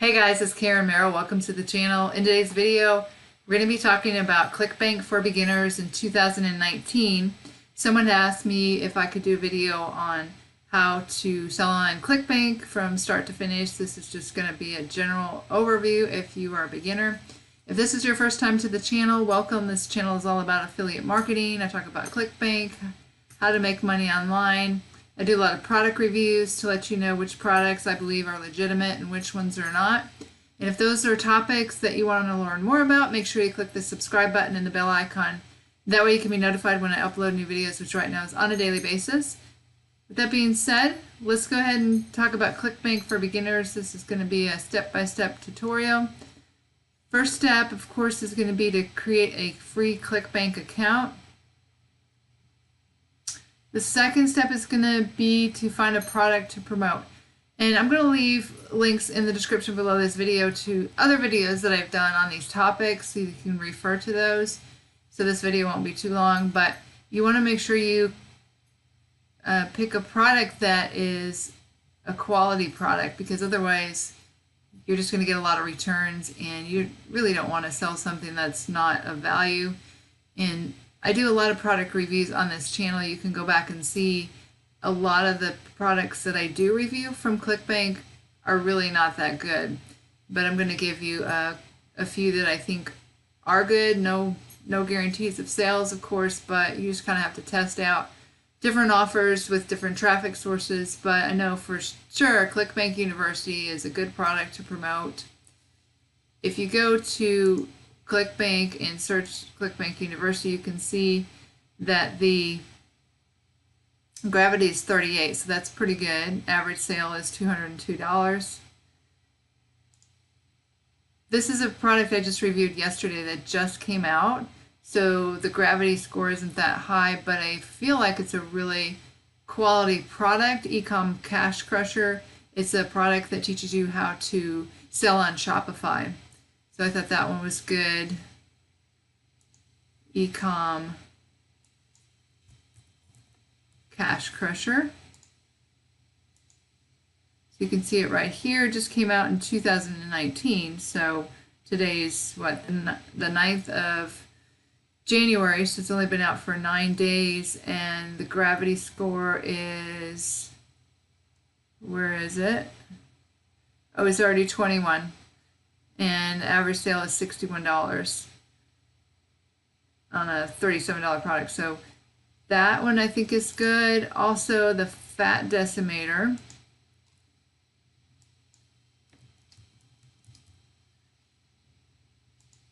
Hey guys, it's Karen Merrill. Welcome to the channel. In today's video, we're going to be talking about Clickbank for beginners in 2019. Someone asked me if I could do a video on how to sell on Clickbank from start to finish. This is just going to be a general overview if you are a beginner. If this is your first time to the channel, welcome. This channel is all about affiliate marketing. I talk about Clickbank, how to make money online. I do a lot of product reviews to let you know which products I believe are legitimate and which ones are not. And if those are topics that you want to learn more about, make sure you click the subscribe button and the bell icon. That way you can be notified when I upload new videos, which right now is on a daily basis. With that being said, let's go ahead and talk about Clickbank for beginners. This is going to be a step-by-step tutorial. First step, of course, is going to be to create a free Clickbank account. The second step is going to be to find a product to promote. And I'm going to leave links in the description below this video to other videos that I've done on these topics so you can refer to those. So this video won't be too long, but you want to make sure you pick a product that is a quality product, because otherwise you're just going to get a lot of returns and you really don't want to sell something that's not of value. And I do a lot of product reviews on this channel. You can go back and see a lot of the products that I do review from Clickbank are really not that good. But I'm going to give you a few that I think are good. No guarantees of sales, of course, but you just kind of have to test out different offers with different traffic sources. But I know for sure Clickbank University is a good product to promote. If you go to Clickbank and search Clickbank University, you can see that the gravity is 38, so that's pretty good. Average sale is $202. This is a product I just reviewed yesterday that just came out, so the gravity score isn't that high, but I feel like it's a really quality product. Ecom Cash Crusher. It's a product that teaches you how to sell on Shopify. So I thought that one was good. Ecom Cash Crusher. So you can see it right here. It just came out in 2019. So today's what, the 9th of January. So it's only been out for 9 days, and the gravity score is, where is it? Oh, it's already 21. And average sale is $61 on a $37 product. So that one I think is good. Also, the fat decimator.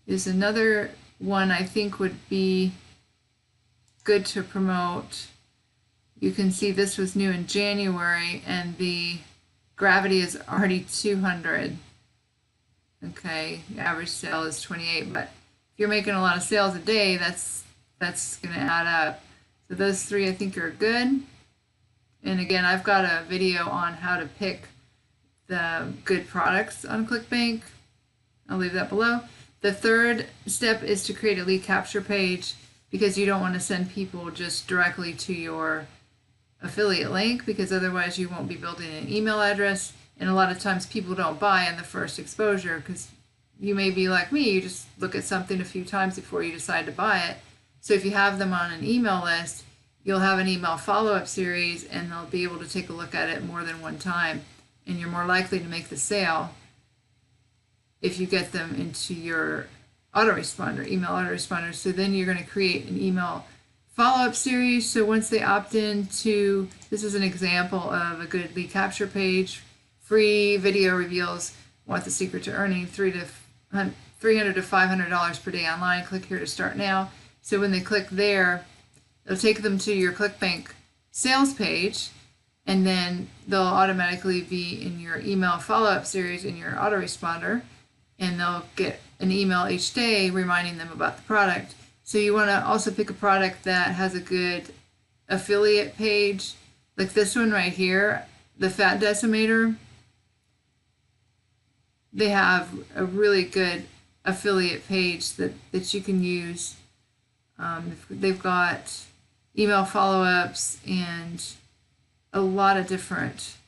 Is another one I think would be good to promote. You can see this was new in January and the gravity is already 200. Okay, the average sale is 28, but if you're making a lot of sales a day, that's going to add up. So those three I think are good. And again, I've got a video on how to pick the good products on Clickbank. I'll leave that below. The third step is to create a lead capture page, because you don't want to send people just directly to your affiliate link, because otherwise you won't be building an email address. And a lot of times people don't buy in the first exposure, because you may be like me, you just look at something a few times before you decide to buy it. So if you have them on an email list, you'll have an email follow-up series and they'll be able to take a look at it more than one time. And you're more likely to make the sale if you get them into your autoresponder, email autoresponder. So then you're going to create an email follow-up series. So once they opt in to, this is an example of a good lead capture page. Free video reveals, want the secret to earning $300 to $500 per day online. Click here to start now. So when they click there, it'll take them to your Clickbank sales page, and then they'll automatically be in your email follow-up series in your autoresponder, and they'll get an email each day reminding them about the product. So you want to also pick a product that has a good affiliate page, like this one right here, the Fat Decimator. They have a really good affiliate page that you can use. They've got email follow-ups and a lot of different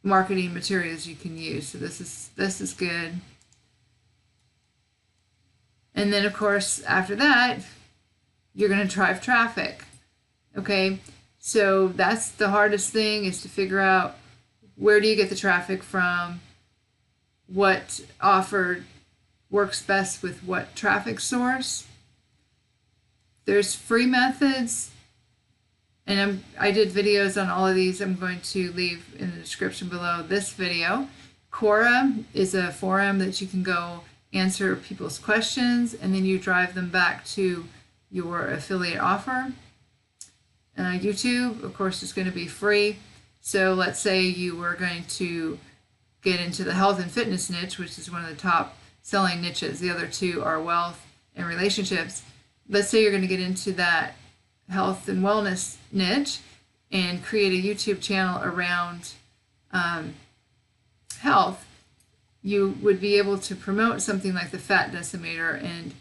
marketing materials you can use. So this is good. And then of course after that you're going to drive traffic. Okay, so that's the hardest thing, is to figure out where do you get the traffic from, what offer works best with what traffic source. There's free methods, and I did videos on all of these. I'm going to leave in the description below this video. Quora is a forum that you can go answer people's questions, and then you drive them back to your affiliate offer. YouTube, of course, is going to be free. So let's say you were going to get into the health and fitness niche, which is one of the top selling niches. The other two are wealth and relationships. Let's say you're going to get into that health and wellness niche and create a YouTube channel around health. You would be able to promote something like the fat decimator and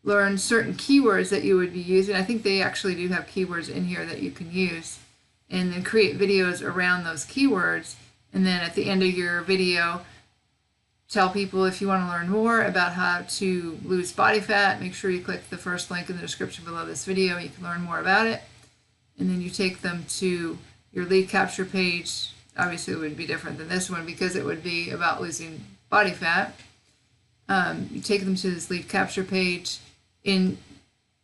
learn certain keywords that you would be using. I think they actually do have keywords in here that you can use, and then create videos around those keywords. And then at the end of your video, tell people if you want to learn more about how to lose body fat, make sure you click the first link in the description below this video. You can learn more about it. And then you take them to your lead capture page. Obviously it would be different than this one because it would be about losing body fat. You take them to this lead capture page. In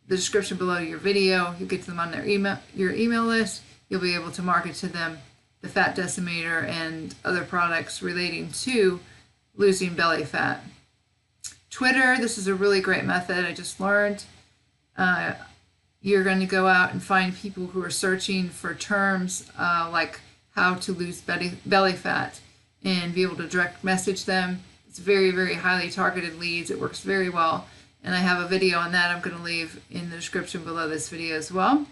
the description below your video, you get them on their your email list. You'll be able to market to them the fat decimator and other products relating to losing belly fat. Twitter, this is a really great method I just learned. You're going to go out and find people who are searching for terms like how to lose belly fat and be able to direct message them. It's very, very highly targeted leads. It works very well. And I have a video on that I'm going to leave in the description below this video as well.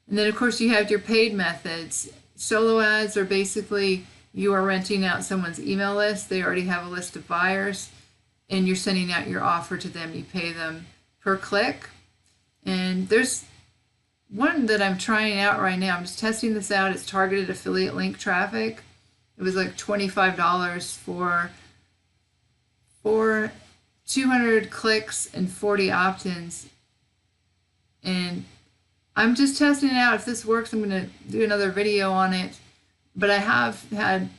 And then of course you have your paid methods. Solo ads are basically you are renting out someone's email list. They already have a list of buyers and you're sending out your offer to them. You pay them per click. And there's one that I'm trying out right now. I'm just testing this out. It's targeted affiliate link traffic. It was like $25 for 200 clicks and 40 opt-ins. And I'm just testing it out. If this works, I'm going to do another video on it. But I have had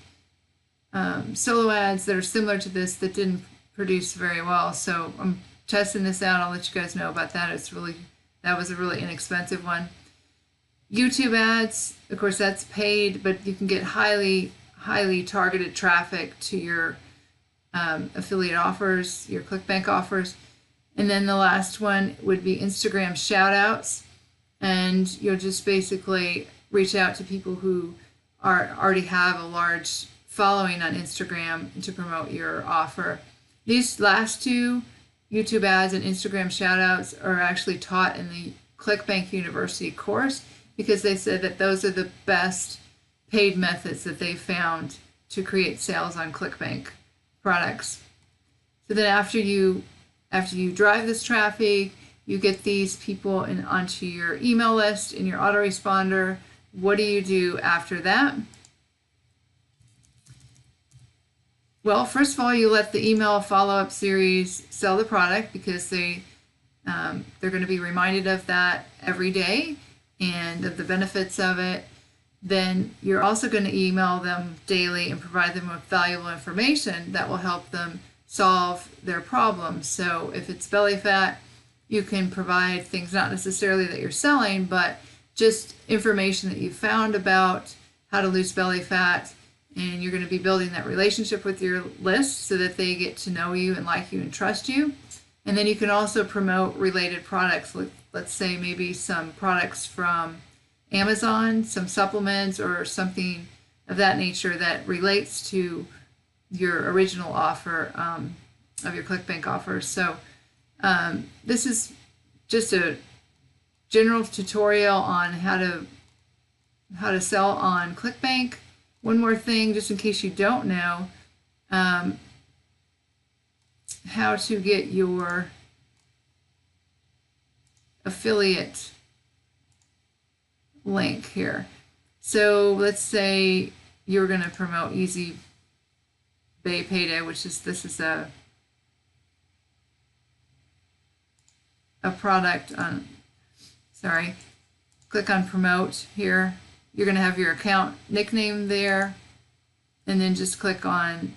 solo ads that are similar to this that didn't produce very well. So I'm testing this out. I'll let you guys know about that. That was a really inexpensive one. YouTube ads, of course, that's paid, but you can get highly targeted traffic to your affiliate offers, your Clickbank offers. And then the last one would be Instagram shout outs. And you'll just basically reach out to people who already have a large following on Instagram to promote your offer. These last two, YouTube ads and Instagram shout outs, are actually taught in the Clickbank University course because they said that those are the best paid methods that they found to create sales on Clickbank products. So then after you drive this traffic, you get these people onto your email list in your autoresponder. What do you do after that? Well, first of all, you let the email follow-up series sell the product because they're going to be reminded of that every day and of the benefits of it. Then you're also going to email them daily and provide them with valuable information that will help them solve their problems. So if it's belly fat, you can provide things not necessarily that you're selling, but just information that you found about how to lose belly fat. And you're going to be building that relationship with your list so that they get to know you and like you and trust you. And then you can also promote related products. Let's say maybe some products from Amazon, some supplements or something of that nature that relates to your original offer of your Clickbank offers. So this is just a general tutorial on how to sell on Clickbank. One more thing, just in case you don't know, how to get your affiliate link here. So let's say you're going to promote Easy Bay Payday, which is, this is a product on, sorry, click on promote here. You're going to have your account nickname there, and then just click on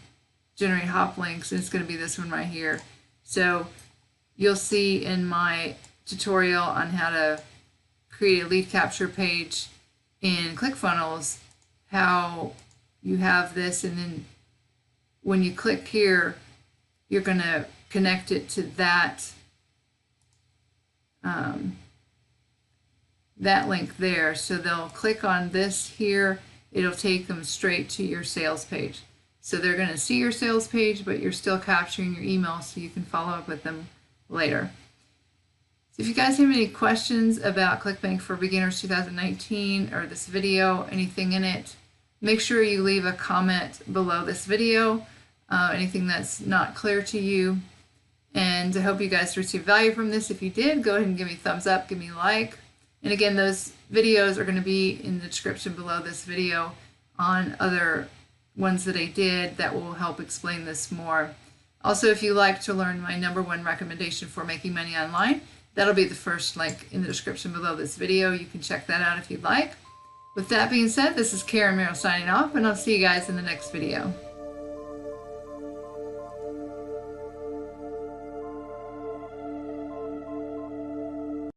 generate hop links, and it's going to be this one right here. So you'll see in my tutorial on how to create a lead capture page in ClickFunnels how you have this, and then when you click here, you're going to connect it to that that link there. So they'll click on this here, it'll take them straight to your sales page. So they're going to see your sales page, but you're still capturing your email so you can follow up with them later. So if you guys have any questions about Clickbank for Beginners 2019 or this video, anything in it, make sure you leave a comment below this video, anything that's not clear to you. And I hope you guys received value from this. If you did, go ahead and give me a thumbs up, give me a like. And again, those videos are going to be in the description below this video on other ones that I did that will help explain this more. Also, if you like to learn my #1 recommendation for making money online, that'll be the first link in the description below this video. You can check that out if you'd like. With that being said, this is Karen Merrill signing off, and I'll see you guys in the next video.